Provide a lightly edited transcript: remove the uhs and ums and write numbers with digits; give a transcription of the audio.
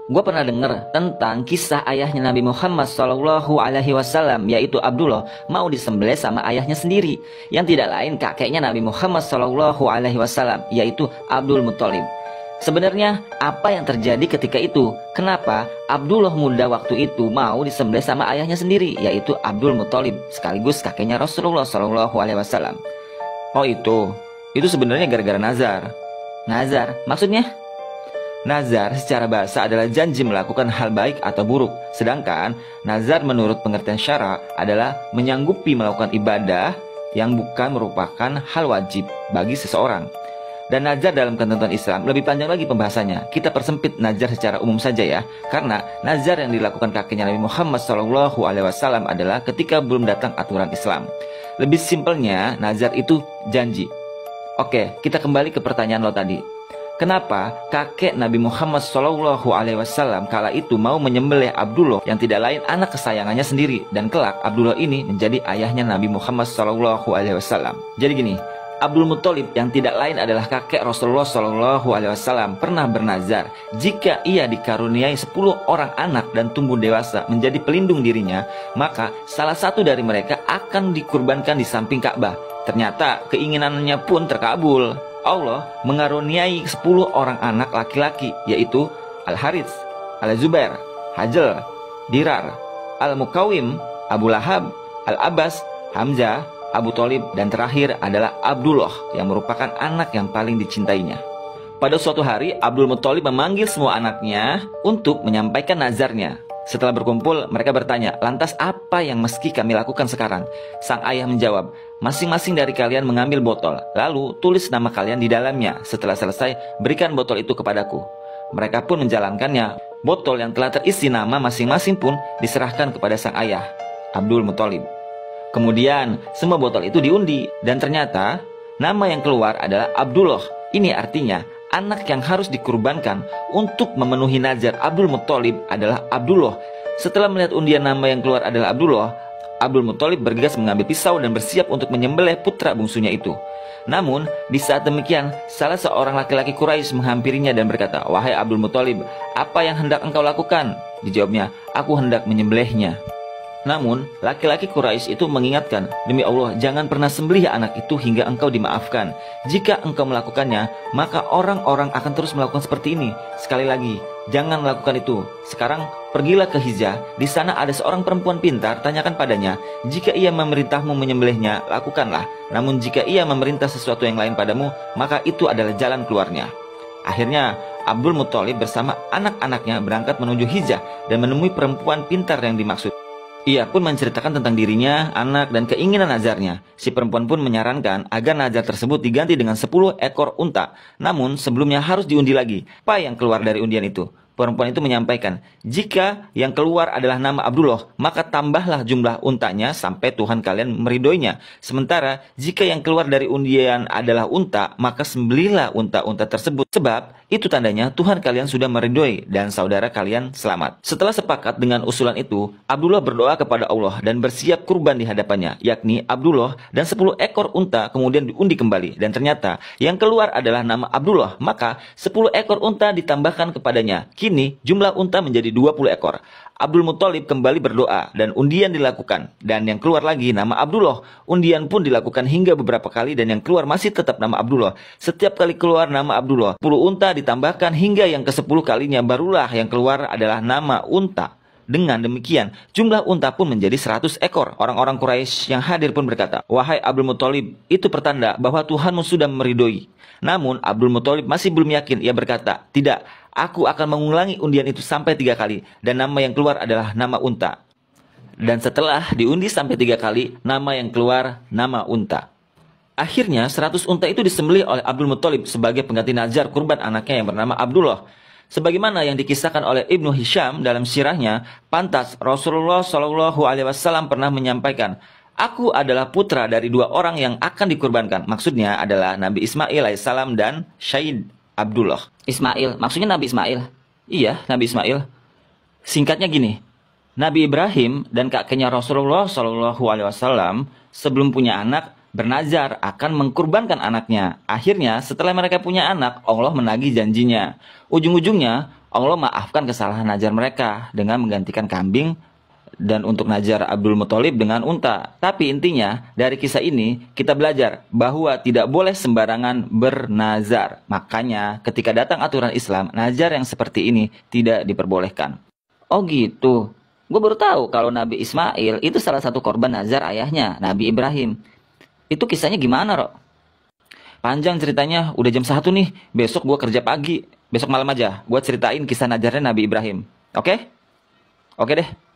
Gue pernah dengar tentang kisah ayahnya Nabi Muhammad SAW, yaitu Abdullah, mau disembelih sama ayahnya sendiri, yang tidak lain kakeknya Nabi Muhammad SAW, yaitu Abdul Muthalib. Sebenarnya apa yang terjadi ketika itu? Kenapa Abdullah muda waktu itu mau disembelih sama ayahnya sendiri, yaitu Abdul Muthalib, sekaligus kakeknya Rasulullah SAW? Oh itu sebenarnya gara-gara nazar. Nazar maksudnya? Nazar secara bahasa adalah janji melakukan hal baik atau buruk. Sedangkan nazar menurut pengertian syara adalah menyanggupi melakukan ibadah yang bukan merupakan hal wajib bagi seseorang. Dan nazar dalam ketentuan Islam lebih panjang lagi pembahasannya. Kita persempit nazar secara umum saja ya. Karena nazar yang dilakukan kakeknya Nabi Muhammad SAW adalah ketika belum datang aturan Islam. Lebih simpelnya, nazar itu janji. Oke, kita kembali ke pertanyaan lo tadi. Kenapa kakek Nabi Muhammad SAW kala itu mau menyembelih Abdullah yang tidak lain anak kesayangannya sendiri, dan kelak Abdullah ini menjadi ayahnya Nabi Muhammad SAW. Jadi gini, Abdul Muthalib yang tidak lain adalah kakek Rasulullah SAW pernah bernazar jika ia dikaruniai 10 orang anak dan tumbuh dewasa menjadi pelindung dirinya, maka salah satu dari mereka akan dikurbankan di samping Ka'bah. Ternyata keinginannya pun terkabul. Allah mengaruniai 10 orang anak laki-laki, yaitu Al-Harits, Al-Zubair, Hajl, Dirar, Al-Mukawim, Abu Lahab, Al-Abbas, Hamzah, Abu Thalib, dan terakhir adalah Abdullah yang merupakan anak yang paling dicintainya. Pada suatu hari, Abdul Muthalib memanggil semua anaknya untuk menyampaikan nazarnya. Setelah berkumpul, mereka bertanya, lantas apa yang mesti kami lakukan sekarang? Sang ayah menjawab, masing-masing dari kalian mengambil botol, lalu tulis nama kalian di dalamnya. Setelah selesai, berikan botol itu kepadaku. Mereka pun menjalankannya. Botol yang telah terisi nama masing-masing pun diserahkan kepada sang ayah, Abdul Muthalib. Kemudian, semua botol itu diundi, dan ternyata nama yang keluar adalah Abdullah. Ini artinya anak yang harus dikurbankan untuk memenuhi nazar Abdul Muthalib adalah Abdullah. Setelah melihat undian nama yang keluar adalah Abdullah, Abdul Muthalib bergegas mengambil pisau dan bersiap untuk menyembelih putra bungsunya itu. Namun, di saat demikian, salah seorang laki-laki Quraisy menghampirinya dan berkata, "Wahai Abdul Muthalib, apa yang hendak engkau lakukan?" Dijawabnya, "Aku hendak menyembelihnya." Namun, laki-laki Quraisy itu mengingatkan, "Demi Allah, jangan pernah sembelih anak itu hingga engkau dimaafkan. Jika engkau melakukannya, maka orang-orang akan terus melakukan seperti ini. Sekali lagi, jangan melakukan itu. Sekarang, pergilah ke Hijaz. Di sana ada seorang perempuan pintar, tanyakan padanya. Jika ia memerintahmu menyembelihnya, lakukanlah. Namun jika ia memerintah sesuatu yang lain padamu, maka itu adalah jalan keluarnya." Akhirnya, Abdul Muthalib bersama anak-anaknya berangkat menuju Hijaz dan menemui perempuan pintar yang dimaksud. Ia pun menceritakan tentang dirinya, anak, dan keinginan nazarnya. Si perempuan pun menyarankan agar nazar tersebut diganti dengan 10 ekor unta. Namun sebelumnya harus diundi lagi. Apa yang keluar dari undian itu? Perempuan itu menyampaikan, jika yang keluar adalah nama Abdullah, maka tambahlah jumlah untanya sampai Tuhan kalian meridhoinya. Sementara jika yang keluar dari undian adalah unta, maka sembelihlah unta-unta tersebut. Sebab itu tandanya Tuhan kalian sudah meridhoi dan saudara kalian selamat. Setelah sepakat dengan usulan itu, Abdullah berdoa kepada Allah dan bersiap kurban di hadapannya, yakni Abdullah dan 10 ekor unta kemudian diundi kembali. Dan ternyata yang keluar adalah nama Abdullah, maka 10 ekor unta ditambahkan kepadanya. Kini jumlah unta menjadi 20 ekor. Abdul Muthalib kembali berdoa dan undian dilakukan. Dan yang keluar lagi nama Abdullah. Undian pun dilakukan hingga beberapa kali dan yang keluar masih tetap nama Abdullah. Setiap kali keluar nama Abdullah, 10 unta ditambahkan hingga yang ke-10 kalinya barulah yang keluar adalah nama unta. Dengan demikian, jumlah unta pun menjadi 100 ekor. Orang-orang Quraisy yang hadir pun berkata, "Wahai Abdul Muthalib, itu pertanda bahwa Tuhanmu sudah meridhoi." Namun Abdul Muthalib masih belum yakin. Ia berkata, "Tidak, aku akan mengulangi undian itu sampai 3 kali, dan nama yang keluar adalah nama unta." Dan setelah diundi sampai 3 kali, nama yang keluar nama unta. Akhirnya 100 unta itu disembelih oleh Abdul Muthalib sebagai pengganti nazar kurban anaknya yang bernama Abdullah. Sebagaimana yang dikisahkan oleh Ibnu Hisham dalam sirahnya, pantas Rasulullah SAW pernah menyampaikan, "Aku adalah putra dari 2 orang yang akan dikurbankan." Maksudnya adalah Nabi Ismail alaihissalam dan Syed Abdullah. Ismail, maksudnya Nabi Ismail? Iya, Nabi Ismail. Singkatnya gini, Nabi Ibrahim dan kakeknya Rasulullah SAW sebelum punya anak bernazar akan mengkurbankan anaknya. Akhirnya setelah mereka punya anak, Allah menagih janjinya. Ujung-ujungnya Allah maafkan kesalahan najar mereka dengan menggantikan kambing dan untuk najar Abdul Muthalib dengan unta. Tapi intinya dari kisah ini kita belajar bahwa tidak boleh sembarangan bernazar. Makanya ketika datang aturan Islam, nazar yang seperti ini tidak diperbolehkan. Oh gitu. Gue baru tahu kalau Nabi Ismail itu salah satu korban nazar ayahnya, Nabi Ibrahim. Itu kisahnya gimana, Rok? Panjang ceritanya, udah jam 1 nih. Besok gue kerja pagi. Besok malam aja gue ceritain kisah nazarnya Nabi Ibrahim. Oke? Oke deh.